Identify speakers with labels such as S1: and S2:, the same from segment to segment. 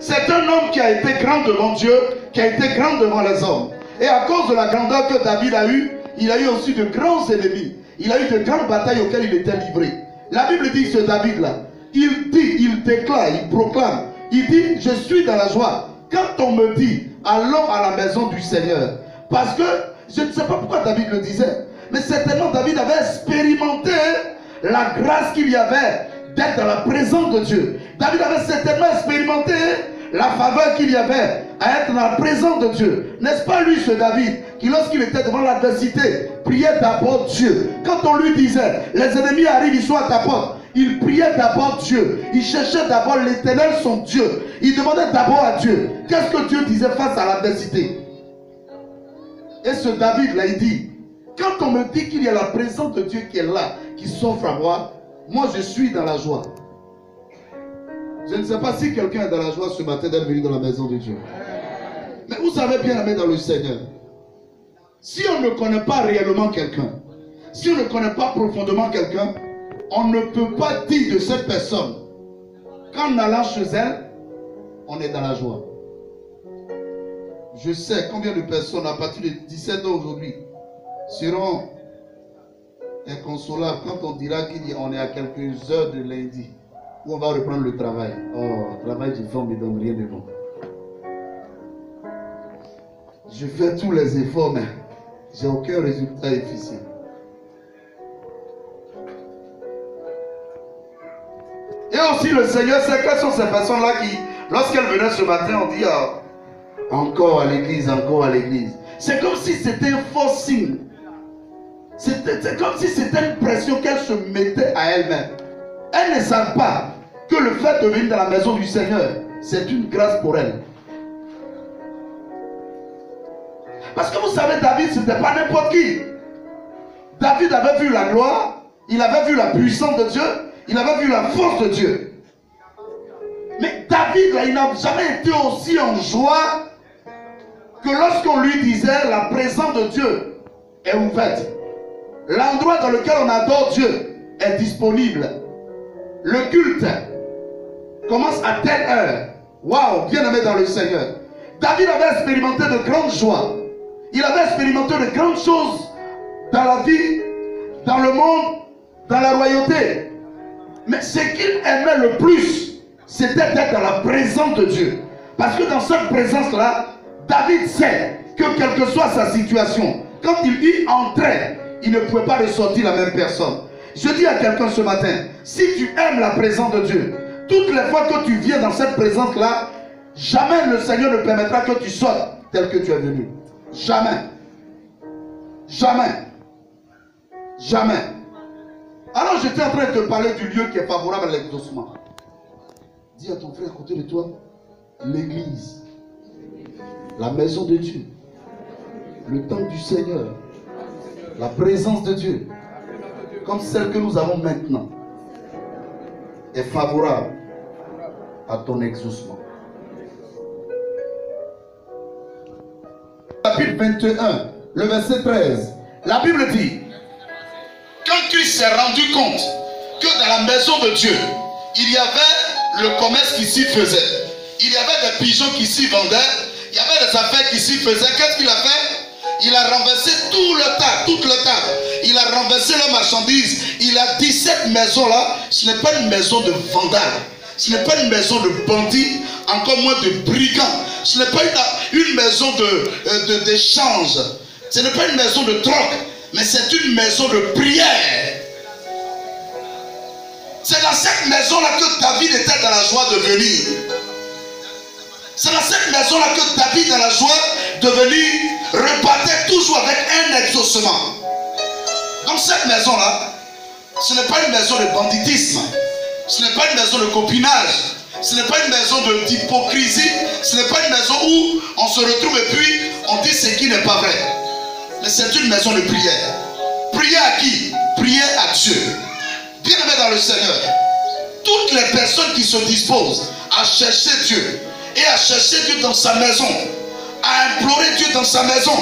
S1: C'est un homme qui a été grand devant Dieu, qui a été grand devant les hommes. Et à cause de la grandeur que David a eue, il a eu aussi de grands ennemis. Il a eu de grandes batailles auxquelles il était livré. La Bible dit, ce David-là, il dit, il déclare, il proclame, il dit, je suis dans la joie. Quand on me dit, allons à la maison du Seigneur. Parce que, je ne sais pas pourquoi David le disait, mais certainement David avait expérimenté la grâce qu'il y avait d'être dans la présence de Dieu. David avait certainement expérimenté la faveur qu'il y avait à être dans la présence de Dieu. N'est-ce pas lui, ce David, qui lorsqu'il était devant l'adversité, priait d'abord Dieu. Quand on lui disait, les ennemis arrivent, ils sont à ta porte, il priait d'abord Dieu. Il cherchait d'abord l'Éternel, son Dieu. Il demandait d'abord à Dieu. Qu'est-ce que Dieu disait face à l'adversité? Et ce David-là, il dit, quand on me dit qu'il y a la présence de Dieu qui est là, qui s'offre à moi, moi je suis dans la joie. Je ne sais pas si quelqu'un est dans la joie ce matin d'être venu dans la maison de Dieu. Mais vous savez bien aimer dans le Seigneur. Si on ne connaît pas réellement quelqu'un, si on ne connaît pas profondément quelqu'un, on ne peut pas dire de cette personne qu'en allant chez elle, on est dans la joie. Je sais combien de personnes à partir de 17 ans aujourd'hui seront inconsolables quand on dira qu'on est à quelques heures de lundi où on va reprendre le travail. Oh, le travail du fond ne me donne rien de bon. Je fais tous les efforts, mais j'ai aucun résultat efficient. Et aussi le Seigneur sait quelles sont ces personnes-là qui, lorsqu'elles venaient ce matin, on dit encore à l'église, encore à l'église. C'est comme si c'était un faux signe. C'est comme si c'était une pression qu'elle se mettait à elle-même. Elles ne savent pas que le fait de venir dans la maison du Seigneur, c'est une grâce pour elle. Parce que vous savez, David, ce n'était pas n'importe qui. David avait vu la gloire, il avait vu la puissance de Dieu, il avait vu la force de Dieu. Mais David, là, il n'a jamais été aussi en joie que lorsqu'on lui disait la présence de Dieu est ouverte. L'endroit dans lequel on adore Dieu est disponible. Le culte commence à telle heure. Waouh, bien aimé dans le Seigneur. David avait expérimenté de grandes joies. Il avait expérimenté de grandes choses dans la vie, dans le monde, dans la royauté. Mais ce qu'il aimait le plus, c'était d'être dans la présence de Dieu. Parce que dans cette présence-là, David sait que quelle que soit sa situation, quand il y entrait, il ne pouvait pas ressortir la même personne. Je dis à quelqu'un ce matin, si tu aimes la présence de Dieu, toutes les fois que tu viens dans cette présence-là, jamais le Seigneur ne permettra que tu sortes tel que tu es venu. Jamais. Jamais. Jamais. Alors j'étais en train de te parler du lieu qui est favorable à l'exaucement. Dis à ton frère à côté de toi, l'église, la maison de Dieu, le temple du Seigneur, la présence de Dieu, comme celle que nous avons maintenant, est favorable à ton exaucement. Chapitre 21, le verset 13, la Bible dit, quand Christ s'est rendu compte que dans la maison de Dieu, il y avait le commerce qui s'y faisait, il y avait des pigeons qui s'y vendaient, il y avait des affaires qui s'y faisaient, qu'est-ce qu'il a fait? Il a renversé tout le tas, toute le tas. Il a renversé la marchandise. Il a dit, cette maison-là, ce n'est pas une maison de vandales. Ce n'est pas une maison de bandits, encore moins de brigands. Ce n'est pas une maison d'échange. Ce n'est pas une maison de troc, mais c'est une maison de prière. C'est dans cette maison-là que David était dans la joie de venir. C'est dans cette maison-là que David, dans la joie de venir, repartait toujours avec un exaucement. Donc cette maison-là, ce n'est pas une maison de banditisme. Ce n'est pas une maison de copinage. Ce n'est pas une maison d'hypocrisie. Ce n'est pas une maison où on se retrouve et puis on dit ce qui n'est pas vrai. Mais c'est une maison de prière. Prier à qui? Prier à Dieu. Bien aimé dans le Seigneur, toutes les personnes qui se disposent à chercher Dieu et à chercher Dieu dans sa maison, à implorer Dieu dans sa maison,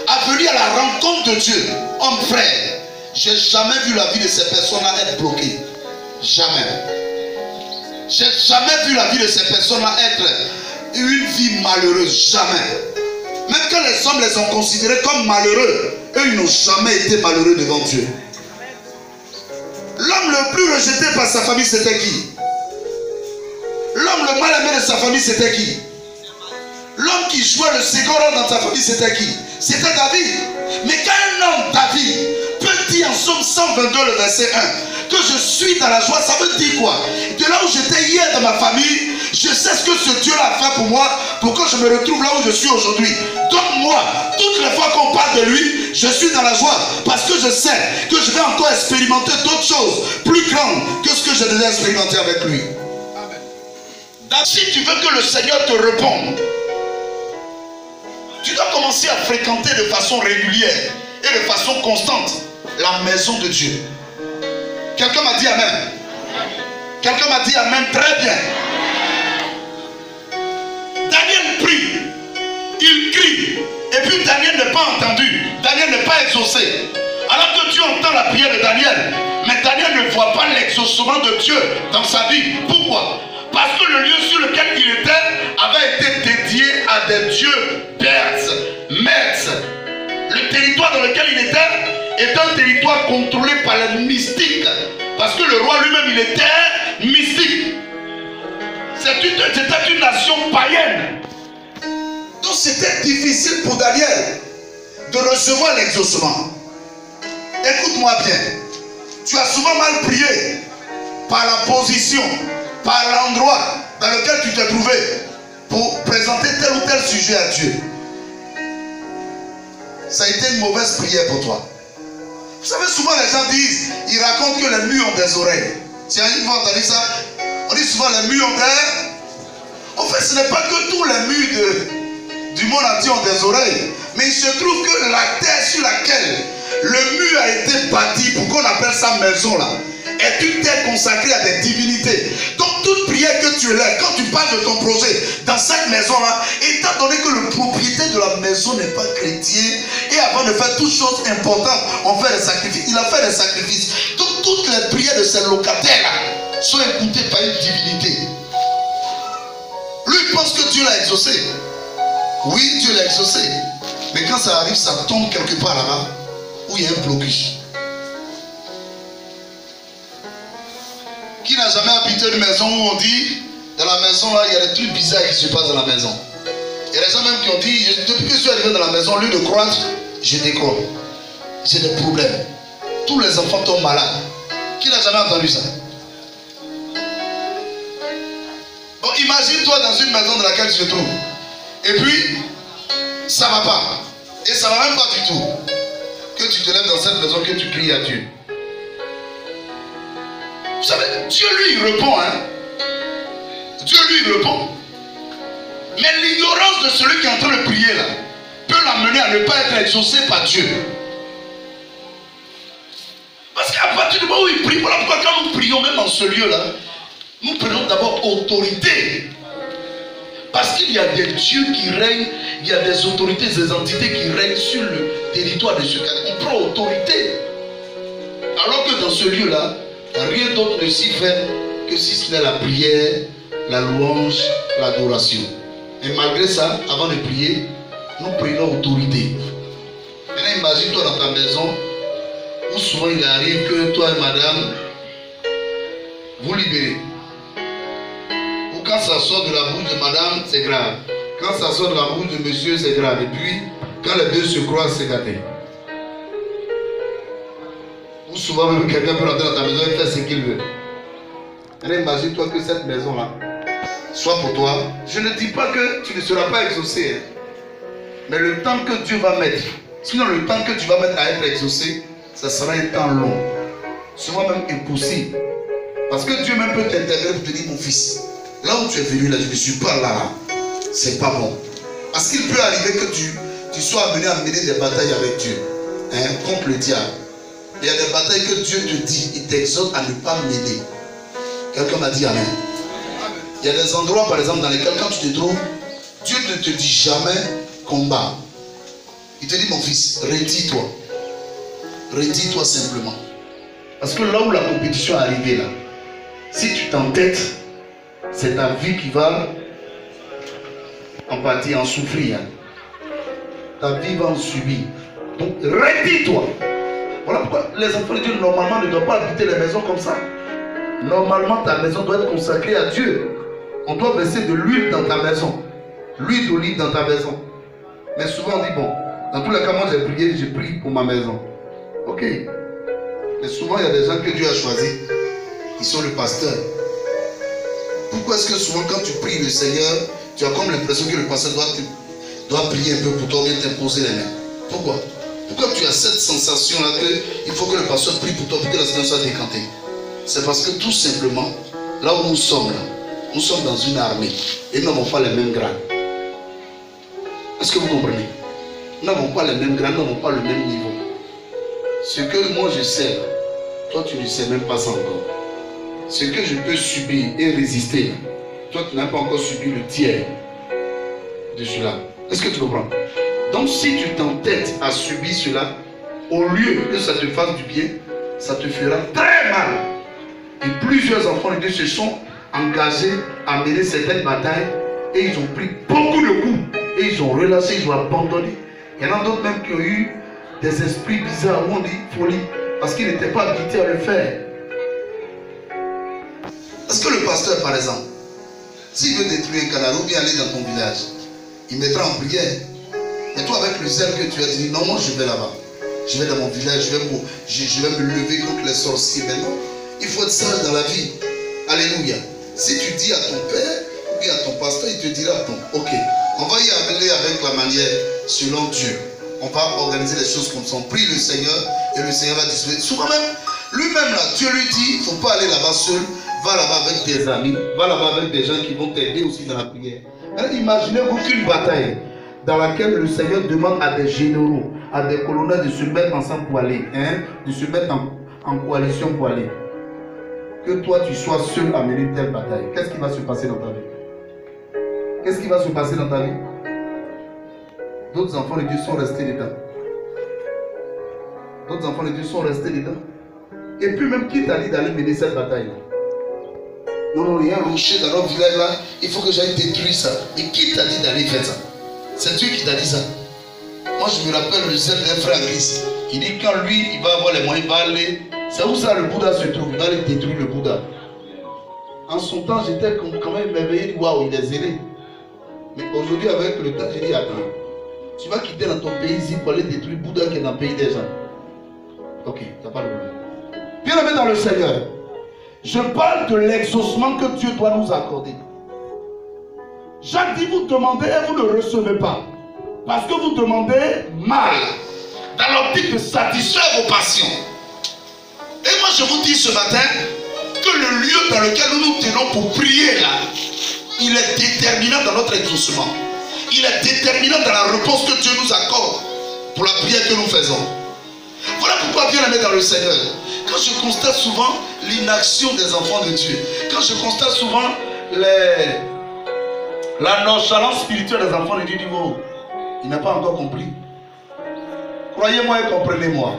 S1: à venir à la rencontre de Dieu, homme frère, j'ai jamais vu la vie de ces personnes-là être bloquée. Jamais. J'ai jamais vu la vie de ces personnes-là être une vie malheureuse, jamais. Même quand les hommes les ont considérés comme malheureux, eux, ils n'ont jamais été malheureux devant Dieu. L'homme le plus rejeté par sa famille, c'était qui? L'homme le mal aimé de sa famille, c'était qui? L'homme qui jouait le second rôle dans sa famille, c'était qui? C'était David. Mais quand un homme, David, peut dire en Somme 122, le verset 1, que je suis dans la joie, ça veut dire quoi? De là où j'étais hier dans ma famille, je sais ce que ce Dieu-là a fait pour moi, pour que je me retrouve là où je suis aujourd'hui. Donc moi, toutes les fois qu'on parle de lui, je suis dans la joie, parce que je sais que je vais encore expérimenter d'autres choses plus grandes que ce que j'ai déjà expérimenté avec lui. Amen. Si tu veux que le Seigneur te réponde, tu dois commencer à fréquenter de façon régulière et de façon constante la maison de Dieu. Quelqu'un m'a dit Amen. Quelqu'un m'a dit Amen, très bien. Daniel prie, il crie, et puis Daniel n'est pas entendu, Daniel n'est pas exaucé. Alors que Dieu entend la prière de Daniel, mais Daniel ne voit pas l'exaucement de Dieu dans sa vie. Pourquoi? Parce que le lieu sur lequel il était avait été dédié à des dieux perses, Mèdes. Le territoire dans lequel il était est un territoire contrôlé par les mystiques. Parce que le roi lui-même, il était mystique. C'était une nation païenne. Donc c'était difficile pour Daniel de recevoir l'exaucement. Écoute-moi bien. Tu as souvent mal prié par la position, par l'endroit dans lequel tu t'es trouvé pour présenter tel ou tel sujet à Dieu. Ça a été une mauvaise prière pour toi. Vous savez, souvent les gens disent, ils racontent que les murs ont des oreilles. Si une fois entendu ça, on dit souvent les murs ont des... En fait, ce n'est pas que tous les murs du monde entier ont des oreilles. Mais il se trouve que la terre sur laquelle le mur a été bâti, pour qu'on appelle ça maison là, est une terre consacrée à des divinités. Donc toute prière que tu élèves, quand tu parles de ton projet dans cette maison-là, étant donné que le propriétaire de la maison n'est pas chrétien, et avant de faire toutes choses importantes, on fait des sacrifices. Il a fait des sacrifices. Donc toutes les prières de ces locataires-là sont écoutées par une divinité. Lui, il pense que Dieu l'a exaucé. Oui, Dieu l'a exaucé. Mais quand ça arrive, ça tombe quelque part là-bas, où il y a un blocage. Qui n'a jamais habité une maison où on dit, dans la maison là, il y a des trucs bizarres qui se passent dans la maison. Il y a des gens même qui ont dit, depuis que je suis arrivé dans la maison, au lieu de croître, je décroît. J'ai des problèmes. Tous les enfants tombent malades. Qui n'a jamais entendu ça? Bon, imagine-toi dans une maison dans laquelle tu te trouves. Et puis, ça ne va pas. Et ça ne va même pas du tout. Que tu te lèves dans cette maison, que tu cries à Dieu. Vous savez, Dieu lui il répond, hein. Dieu lui il répond. Mais l'ignorance de celui qui est en train de prier là peut l'amener à ne pas être exaucé par Dieu. Parce qu'à partir du moment où il prie, voilà pourquoi quand nous prions même en ce lieu là, nous prenons d'abord autorité. Parce qu'il y a des dieux qui règnent, il y a des autorités, des entités qui règnent sur le territoire de ce cas. On prend autorité. Alors que dans ce lieu là, rien d'autre ne s'y fait que si ce n'est la prière, la louange, l'adoration. Et malgré ça, avant de prier, nous prenons autorité. Maintenant, imagine-toi dans ta maison où souvent il arrive que toi et madame vous libérez. Ou quand ça sort de la bouche de madame, c'est grave. Quand ça sort de la bouche de monsieur, c'est grave. Et puis, quand les deux se croisent, c'est gâté. Ou souvent même quelqu'un peut rentrer dans ta maison et faire ce qu'il veut. Maintenant, imagine-toi que cette maison-là soit pour toi. Je ne dis pas que tu ne seras pas exaucé. Mais le temps que Dieu va mettre, sinon le temps que tu vas mettre à être exaucé, ça sera un temps long. Souvent même impossible. Parce que Dieu même peut t'interroger pour te dire, mon fils, là où tu es venu là, je ne suis pas là. C'est pas bon. Parce qu'il peut arriver que tu sois amené à mener des batailles avec Dieu. Hein, contre le diable. Il y a des batailles que Dieu te dit, il t'exhorte à ne pas mener. Quelqu'un m'a dit Amen. Il y a des endroits, par exemple, dans lesquels quand tu te trouves, Dieu ne te dit jamais combat. Il te dit, mon fils, retire-toi. Retire-toi simplement. Parce que là où la compétition est arrivée, là, si tu t'entêtes, c'est ta vie qui va en pâtir, en souffrir. Ta vie va en subir. Donc, redis-toi. Voilà pourquoi les enfants de Dieu, normalement, ne doivent pas habiter les maisons comme ça. Normalement, ta maison doit être consacrée à Dieu. On doit verser de l'huile dans ta maison. L'huile d'olive dans ta maison. Mais souvent, on dit, bon, dans tous les cas, moi, j'ai prié pour ma maison. Ok. Mais souvent, il y a des gens que Dieu a choisis. Ils sont le pasteur. Pourquoi est-ce que souvent, quand tu pries le Seigneur, tu as comme l'impression que le pasteur doit prier un peu pour toi, ou bien t'imposer les mains? Pourquoi? Pourquoi tu as cette sensation-là qu'il faut que le pasteur prie pour toi pour que la Seigneur soit décantée? C'est parce que tout simplement, là où nous sommes, nous sommes dans une armée et nous n'avons pas les mêmes grades. Est-ce que vous comprenez? Nous n'avons pas les mêmes grades, nous n'avons pas le même niveau. Ce que moi je sais, toi tu ne sais même pas ça encore. Ce que je peux subir et résister, toi tu n'as pas encore subi le tiers de cela. Est-ce que tu comprends? Donc si tu t'entêtes à subir cela, au lieu que ça te fasse du bien, ça te fera très mal. Et plusieurs enfants de Dieu se sont engagés à mener certaines batailles et ils ont pris beaucoup de coups et ils ont relâché, ils ont abandonné. Il y en a d'autres même qui ont eu des esprits bizarres où on dit folie parce qu'ils n'étaient pas habilités à le faire. Est-ce que le pasteur, par exemple, s'il veut détruire un canal ou bien aller dans ton village, il mettra en prière? Mais toi, avec le zèle que tu as dit, non, moi je vais là-bas. Je vais dans mon village, je vais me lever contre les sorciers. Mais non, il faut être sage dans la vie. Alléluia. Si tu dis à ton père ou bien à ton pasteur, il te dira, bon, ok, on va y aller avec la manière selon Dieu. On va organiser les choses comme ça. On prie le Seigneur et le Seigneur va distribuer. Souvent même, lui-même là, Dieu lui dit, il ne faut pas aller là-bas seul. Va là-bas avec tes amis. Va là-bas avec des gens qui vont t'aider aussi dans la prière. Imaginez-vous qu'une bataille dans laquelle le Seigneur demande à des généraux, à des colonels de se mettre ensemble pour aller, de se mettre en coalition pour aller. Que toi tu sois seul à mener telle bataille. Qu'est-ce qui va se passer dans ta vie? Qu'est-ce qui va se passer dans ta vie? D'autres enfants de Dieu sont restés dedans. D'autres enfants de Dieu sont restés dedans. Et puis même qui t'a dit d'aller mener cette bataille là? Non, non, il y a un rocher dans notre village là, il faut que j'aille détruire ça. Mais qui t'a dit d'aller faire ça? C'est Dieu qui t'a dit ça. Moi je me rappelle le zèle d'un frère Christ. Il dit quand lui il va avoir les moyens, il va aller. C'est où ça le Bouddha se trouve? Il va aller détruire le Bouddha. En son temps j'étais quand même émerveillé. Waouh, il est zélé. Mais aujourd'hui avec le temps j'ai dit attends, tu vas quitter dans ton pays ici pour aller détruire le Bouddha qui est dans le pays des gens. Ok, t'as pas de problème. Bien-aimé dans le Seigneur, je parle de l'exaucement que Dieu doit nous accorder. Jacques dit vous demandez et vous ne recevez pas. Parce que vous demandez mal. Dans l'optique de satisfaire vos passions. Et moi je vous dis ce matin que le lieu dans lequel nous nous tenons pour prier là, il est déterminant dans notre exaucement. Il est déterminant dans la réponse que Dieu nous accorde pour la prière que nous faisons. Voilà pourquoi bien aimé dans le Seigneur. Quand je constate souvent l'inaction des enfants de Dieu, quand je constate souvent la nonchalance spirituelle des enfants de Dieu, oh, il n'a pas encore compris. Croyez-moi et comprenez-moi.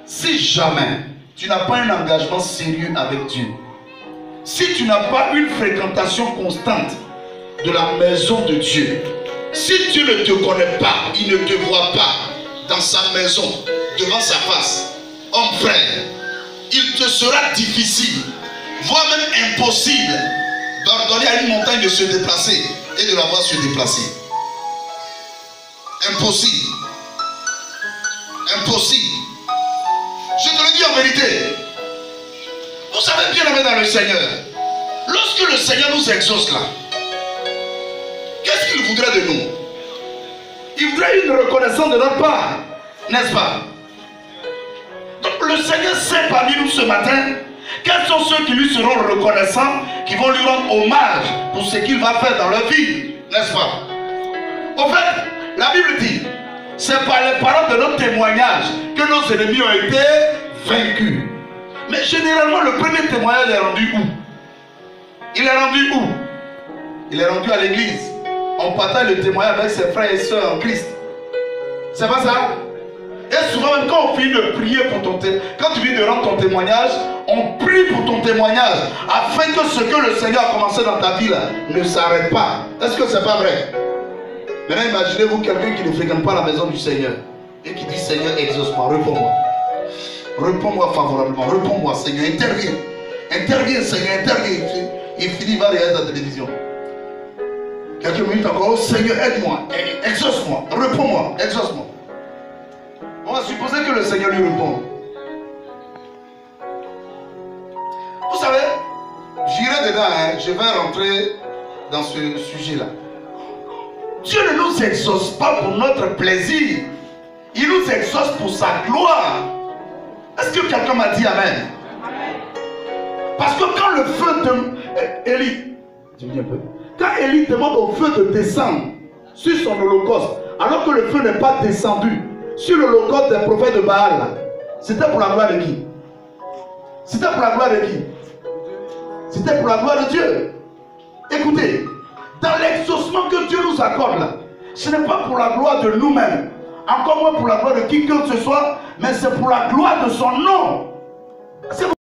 S1: Si jamais tu n'as pas un engagement sérieux avec Dieu, si tu n'as pas une fréquentation constante de la maison de Dieu, si Dieu ne te connaît pas, il ne te voit pas dans sa maison, devant sa face, homme frère, il te sera difficile, voire même impossible, d'ordonner à une montagne de se déplacer et de la voir se déplacer. Impossible. Impossible. Je te le dis en vérité. Vous savez bien aimé dans le Seigneur, lorsque le Seigneur nous exauce là, qu'est-ce qu'il voudrait de nous? Il voudrait une reconnaissance de notre part, n'est-ce pas? Donc le Seigneur sait parmi nous ce matin quels sont ceux qui lui seront reconnaissants, qui vont lui rendre hommage pour ce qu'il va faire dans leur vie, n'est-ce pas? Au fait, la Bible dit, c'est par les paroles de notre témoignage que nos ennemis ont été vaincus. Mais généralement, le premier témoignage est rendu où? Il est rendu où? Il est rendu à l'église. On partage le témoignage avec ses frères et sœurs en Christ. C'est pas ça? Et souvent, même quand on finit de prier pour ton témoignage, quand tu viens de rendre ton témoignage, on prie pour ton témoignage afin que ce que le Seigneur a commencé dans ta vie là ne s'arrête pas. Est-ce que c'est pas vrai? Maintenant, imaginez-vous quelqu'un qui ne fréquente pas la maison du Seigneur et qui dit Seigneur, exauce-moi, réponds-moi. Réponds-moi favorablement, réponds-moi, Seigneur, interviens. Interviens, Seigneur, interviens. Il finit par regarder la télévision. Quelques minutes encore, oh, Seigneur, aide-moi, exauce-moi, réponds-moi, exauce-moi. On va supposer que le Seigneur lui répond. Vous savez, j'irai dedans, hein, je vais rentrer dans ce sujet-là. Dieu ne nous exauce pas pour notre plaisir. Il nous exauce pour sa gloire. Est-ce que quelqu'un m'a dit Amen? Parce que quand le feu de Élie, quand Élie demande au feu de descendre sur son holocauste, alors que le feu n'est pas descendu sur l'holocauste des prophètes de Baal, c'était pour la gloire de qui? C'était pour la gloire de qui? C'était pour la gloire de Dieu. Écoutez, dans l'exaucement que Dieu nous accorde là, ce n'est pas pour la gloire de nous-mêmes, encore moins pour la gloire de qui que ce soit, mais c'est pour la gloire de son nom. C'est